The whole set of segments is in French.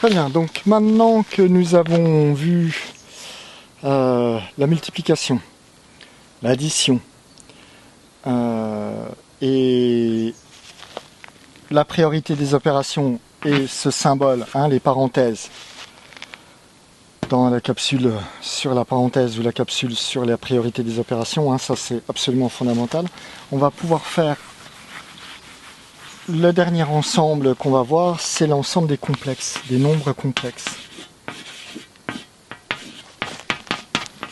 Très bien, donc maintenant que nous avons vu la multiplication, l'addition et la priorité des opérations et ce symbole, hein, les parenthèses, dans la capsule sur la parenthèse ou la capsule sur la priorité des opérations, hein, ça c'est absolument fondamental. On va pouvoir faire le dernier ensemble qu'on va voir, c'est l'ensemble des complexes, des nombres complexes.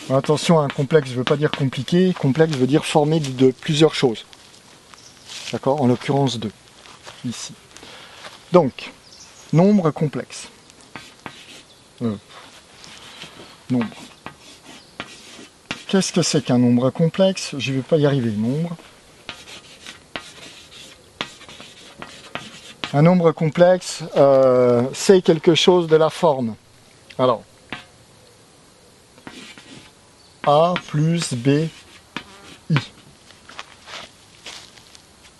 Attention, un complexe ne veut pas dire compliqué, complexe veut dire formé de plusieurs choses. D'accord? En l'occurrence deux, ici. Donc, nombre complexe. Nombre. Qu'est-ce que c'est qu'un nombre complexe? Je ne vais pas y arriver. Nombre. Un nombre complexe, c'est quelque chose de la forme. Alors, A plus B, I.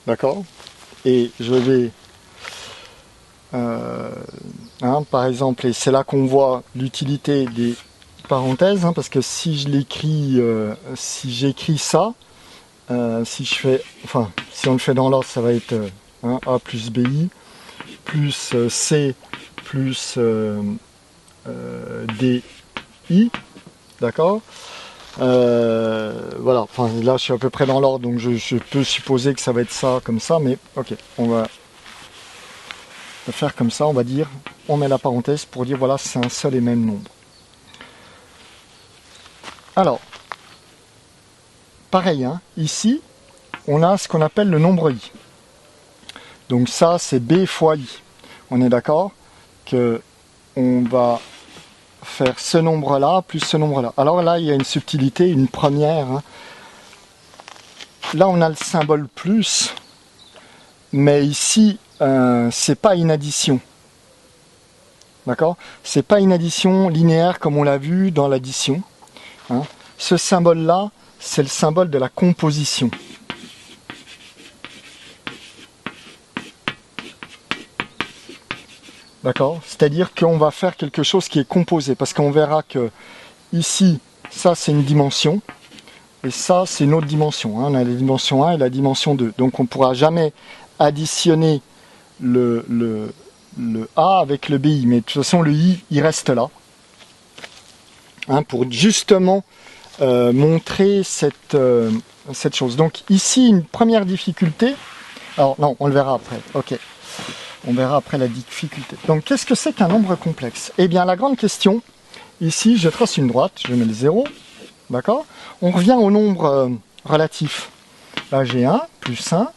D'accord? Et je vais, par exemple, et c'est là qu'on voit l'utilité des parenthèses, hein, parce que si je l'écris, si j'écris ça, si on le fait dans l'ordre, ça va être A plus BI, plus C plus DI, d'accord? Voilà, enfin là je suis à peu près dans l'ordre, donc je peux supposer que ça va être ça, comme ça, mais ok, on va faire comme ça, on va dire, on met la parenthèse pour dire voilà, c'est un seul et même nombre. Alors, pareil, hein, ici, on a ce qu'on appelle le nombre i. Donc ça, c'est b fois i. On est d'accord que on va faire ce nombre-là plus ce nombre-là. Alors là, il y a une subtilité, une première. Hein. Là, on a le symbole plus, mais ici, c'est pas une addition. D'accord? C'est pas une addition linéaire comme on l'a vu dans l'addition. Hein. Ce symbole-là, c'est le symbole de la composition. D'accord? C'est-à-dire qu'on va faire quelque chose qui est composé, parce qu'on verra que ici, ça c'est une dimension, et ça c'est une autre dimension. Hein. On a la dimension 1 et la dimension 2. Donc on ne pourra jamais additionner le A avec le BI, mais de toute façon le I, il reste là. Hein, pour justement montrer cette chose. Donc ici, une première difficulté. Alors non, on le verra après. Ok. On verra après la difficulté. Donc, qu'est-ce que c'est qu'un nombre complexe? Eh bien, la grande question, ici, je trace une droite, je mets le 0, d'accord? On revient au nombre relatif. Là, j'ai 1, plus 1,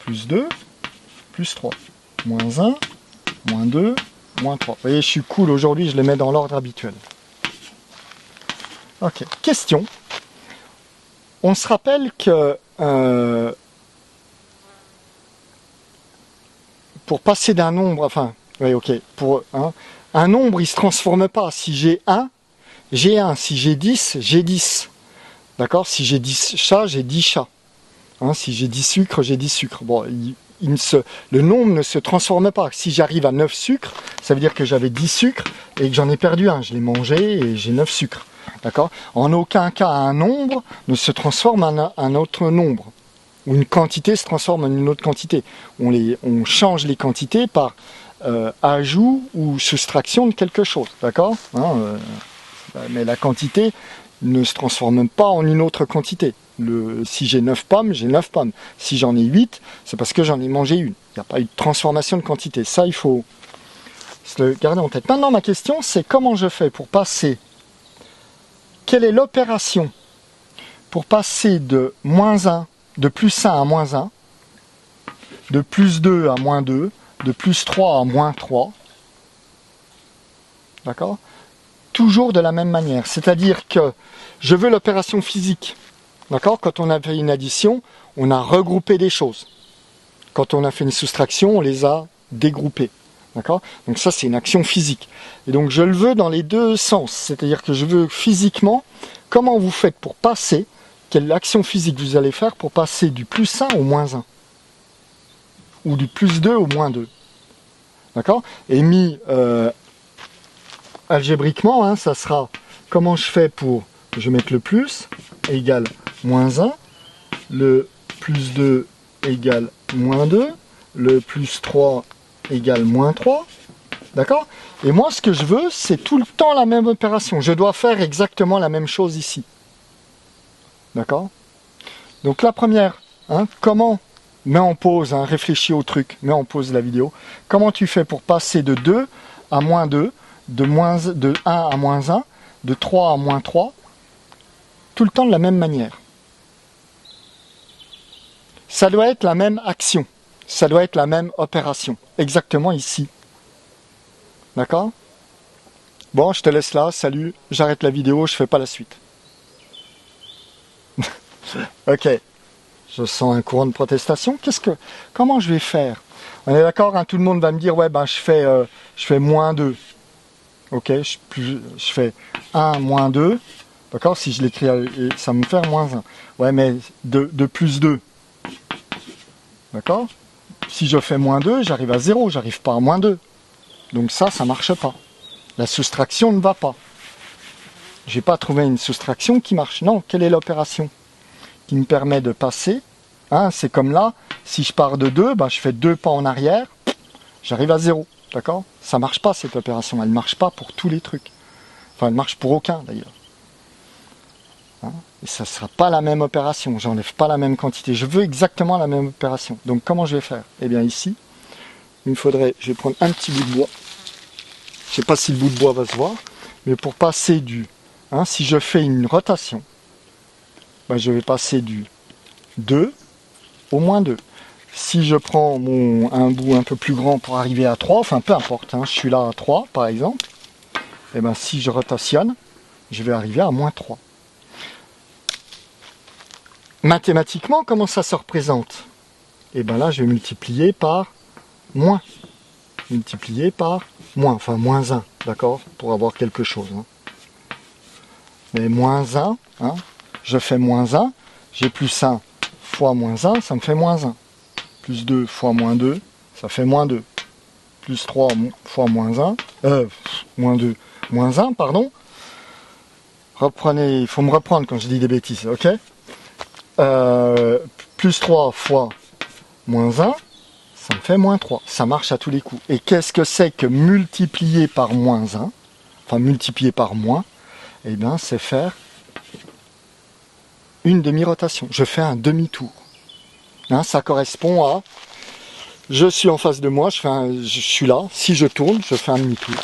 plus 2, plus 3. Moins 1, moins 2, moins 3. Vous voyez, je suis cool aujourd'hui, je les mets dans l'ordre habituel. Ok, question. On se rappelle que pour passer d'un nombre, enfin, oui, ok, pour un nombre, il ne se transforme pas. Si j'ai 1, j'ai 1. Si j'ai 10, j'ai 10. D'accord? Si j'ai 10 chats, j'ai 10 chats. Hein, si j'ai 10 sucres, j'ai 10 sucres. Bon, le nombre ne se transforme pas. Si j'arrive à 9 sucres, ça veut dire que j'avais 10 sucres et que j'en ai perdu un. Je l'ai mangé et j'ai 9 sucres. D'accord? En aucun cas, un nombre ne se transforme en un autre nombre. Ou une quantité se transforme en une autre quantité. On change les quantités par ajout ou soustraction de quelque chose, d'accord? Mais la quantité ne se transforme pas en une autre quantité. Si j'ai 9 pommes, j'ai 9 pommes. Si j'en ai 8, c'est parce que j'en ai mangé une. Il n'y a pas eu de transformation de quantité. Ça, il faut se le garder en tête. Maintenant, ma question, c'est comment je fais pour passer... Quelle est l'opération pour passer de moins 1 de plus 1 à moins 1, de plus 2 à moins 2, de plus 3 à moins 3, d'accord? Toujours de la même manière, c'est-à-dire que je veux l'opération physique, d'accord? Quand on a fait une addition, on a regroupé des choses. Quand on a fait une soustraction, on les a dégroupées, d'accord? Donc ça, c'est une action physique. Et donc je le veux dans les deux sens, c'est-à-dire que je veux physiquement, comment vous faites pour passer, quelle action physique vous allez faire pour passer du plus 1 au moins 1 ou du plus 2 au moins 2. D'accord? Et mis algébriquement, hein, ça sera comment je fais pour, je vais mettre le plus égale moins 1, le plus 2 égale moins 2, le plus 3 égale moins 3. D'accord? Et moi, ce que je veux, c'est tout le temps la même opération. Je dois faire exactement la même chose ici. D'accord? Donc la première, hein, comment, mets en pause, hein, réfléchis au truc, mets en pause la vidéo. Comment tu fais pour passer de 2 à moins 2, de 1 à moins 1, de 3 à moins 3, tout le temps de la même manière. Ça doit être la même action, ça doit être la même opération, exactement ici. D'accord? Bon, je te laisse là, salut, j'arrête la vidéo, je fais pas la suite. Ok, je sens un courant de protestation. Comment je vais faire? On est d'accord, hein, tout le monde va me dire, ouais, ben je fais moins 2. Ok, je fais 1 moins 2. D'accord, si je l'écris, ça me fait moins 1. Ouais, mais de plus 2. D'accord? Si je fais moins 2, j'arrive à 0, j'arrive pas à moins 2. Donc ça marche pas. La soustraction ne va pas. J'ai pas trouvé une soustraction qui marche. Non, quelle est l'opération qui me permet de passer? Hein, c'est comme là, si je pars de 2, ben je fais 2 pas en arrière, j'arrive à 0. D'accord? Ça marche pas cette opération. Elle marche pas pour tous les trucs. Enfin, elle marche pour aucun d'ailleurs. Hein, et ça sera pas la même opération. J'enlève pas la même quantité. Je veux exactement la même opération. Donc comment je vais faire? Eh bien ici, il me faudrait, je vais prendre un petit bout de bois. Je sais pas si le bout de bois va se voir, mais pour passer du, hein, si je fais une rotation, ben je vais passer du 2 au moins 2. Si je prends un bout un peu plus grand pour arriver à 3, enfin peu importe, hein, je suis là à 3 par exemple, et ben si je rotationne, je vais arriver à moins 3. Mathématiquement, comment ça se représente? Et bien là, je vais multiplier par moins. Multiplier par moins, enfin moins 1, d'accord? Pour avoir quelque chose. Hein. Mais moins 1, hein, je fais moins 1, j'ai plus 1 fois moins 1, ça me fait moins 1. Plus 2 fois moins 2, ça fait moins 2. Plus 3 fois moins 1, moins 2, moins 1, pardon. Reprenez, il faut me reprendre quand je dis des bêtises, ok? Plus 3 fois moins 1, ça me fait moins 3. Ça marche à tous les coups. Et qu'est-ce que c'est que multiplier par moins 1? Enfin, multiplier par moins, eh bien, c'est faire une demi-rotation. Je fais un demi-tour. Hein, ça correspond à... Je suis en face de moi, je suis là. Si je tourne, je fais un demi-tour.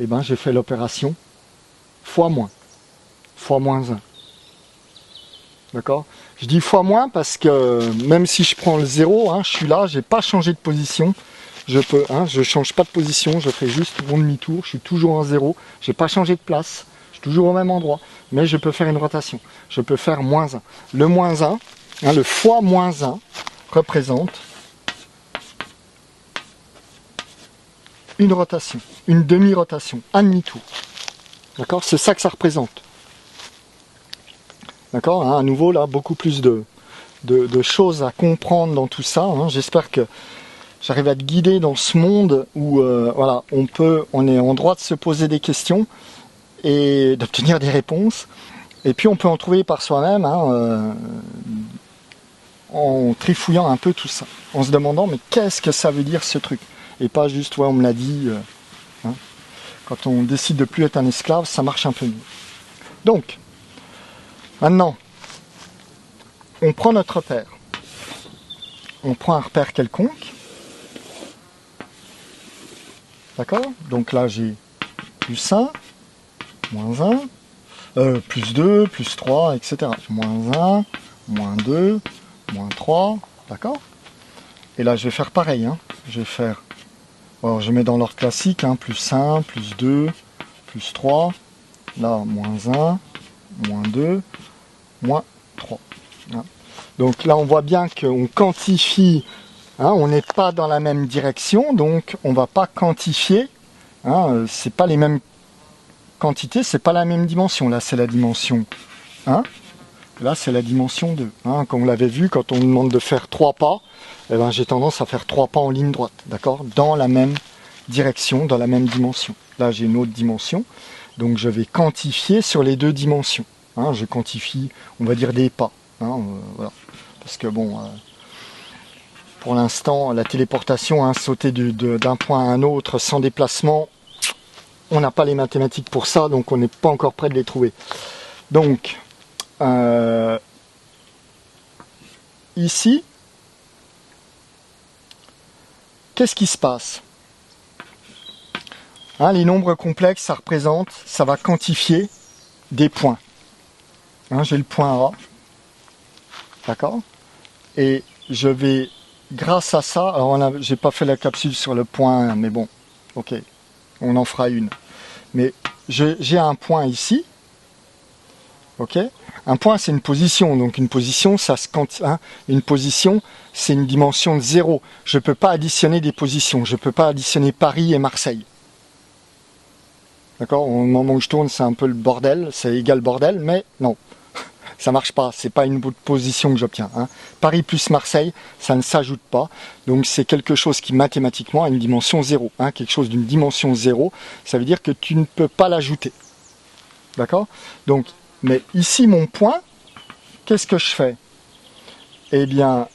Eh bien, j'ai fait l'opération fois moins. Fois moins 1. D'accord? Je dis fois moins parce que même si je prends le 0, hein, je suis là, j'ai pas changé de position. Je change pas de position, je fais juste mon demi-tour, je suis toujours en 0, j'ai pas changé de place, je suis toujours au même endroit, mais je peux faire une rotation. Je peux faire moins 1. Le moins 1, hein, le fois moins 1 représente une rotation, une demi-rotation, un demi-tour. D'accord? C'est ça que ça représente. D'accord, hein, à nouveau, là, beaucoup plus de choses à comprendre dans tout ça. Hein. J'espère que j'arrive à te guider dans ce monde où voilà, on est en droit de se poser des questions et d'obtenir des réponses. Et puis on peut en trouver par soi-même hein, en trifouillant un peu tout ça, en se demandant mais qu'est-ce que ça veut dire ce truc? Et pas juste, ouais, on me l'a dit. Hein. Quand on décide de plus être un esclave, ça marche un peu mieux. Donc, maintenant, on prend notre repère. On prend un repère quelconque. D'accord? Donc là, j'ai plus 1, moins 1, plus 2, plus 3, etc. Moins 1, moins 2, moins 3. D'accord? Et là, je vais faire pareil. Hein. Je vais faire... Alors, je mets dans l'ordre classique. Hein, plus 1, plus 2, plus 3. Là, moins 1, moins 2, moins 3. Hein. Donc là, on voit bien qu'on quantifie, hein, on n'est pas dans la même direction, donc on ne va pas quantifier. Hein, c'est pas les mêmes quantités, c'est pas la même dimension. Là, c'est la dimension 1, là, c'est la dimension 2. Hein, comme on l'avait vu, quand on me demande de faire 3 pas, eh ben, j'ai tendance à faire 3 pas en ligne droite, d'accord, dans la même direction dans la même dimension. Là, j'ai une autre dimension, donc je vais quantifier sur les deux dimensions. Hein, je quantifie, on va dire des pas. Hein, voilà. Parce que bon, pour l'instant, la téléportation, hein, sauter d'un point à un autre sans déplacement, on n'a pas les mathématiques pour ça, donc on n'est pas encore prêt de les trouver. Donc, ici, qu'est-ce qui se passe? Hein, les nombres complexes, ça va quantifier des points. Hein, j'ai le point A, d'accord? Et je vais, grâce à ça, alors j'ai pas fait la capsule sur le point 1, mais bon, ok, on en fera une. Mais j'ai un point ici, ok? Un point, c'est une position, donc une position, ça se quantifie. Hein, une position, c'est une dimension de 0. Je ne peux pas additionner des positions, je ne peux pas additionner Paris et Marseille. D'accord? Au moment où je tourne, c'est un peu le bordel, c'est égal bordel, mais non, ça marche pas, c'est pas une position que j'obtiens. Hein. Paris plus Marseille, ça ne s'ajoute pas, donc c'est quelque chose qui mathématiquement a une dimension 0. Hein. Quelque chose d'une dimension 0, ça veut dire que tu ne peux pas l'ajouter. D'accord? Donc, mais ici, mon point, qu'est-ce que je fais? Eh bien,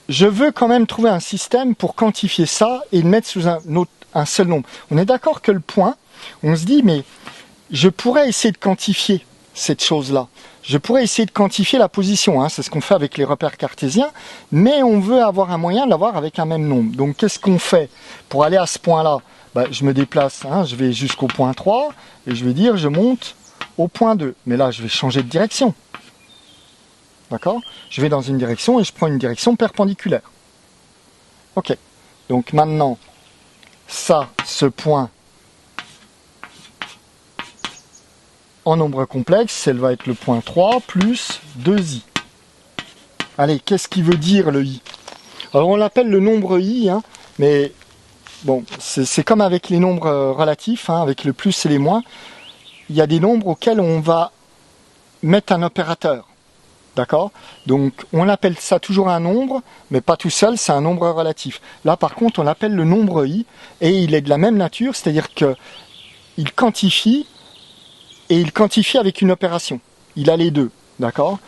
je veux quand même trouver un système pour quantifier ça et le mettre sous un seul nombre. On est d'accord que le point, on se dit, mais je pourrais essayer de quantifier cette chose-là. Je pourrais essayer de quantifier la position, hein, c'est ce qu'on fait avec les repères cartésiens, mais on veut avoir un moyen de l'avoir avec un même nombre. Donc qu'est-ce qu'on fait pour aller à ce point-là? Ben, je me déplace, hein, je vais jusqu'au point 3, et je vais dire, je monte au point 2. Mais là, je vais changer de direction. D'accord? Je vais dans une direction et je prends une direction perpendiculaire. Ok. Donc maintenant, ça, ce point, en nombre complexe, elle va être le point 3 plus 2i. Allez, qu'est-ce qui veut dire le i? Alors on l'appelle le nombre i, hein, mais bon, c'est comme avec les nombres relatifs, hein, avec le plus et les moins. Il y a des nombres auxquels on va mettre un opérateur. D'accord? Donc on appelle ça toujours un nombre, mais pas tout seul, c'est un nombre relatif. Là par contre on l'appelle le nombre i, et il est de la même nature, c'est-à-dire que il quantifie, et il quantifie avec une opération. Il a les deux, d'accord?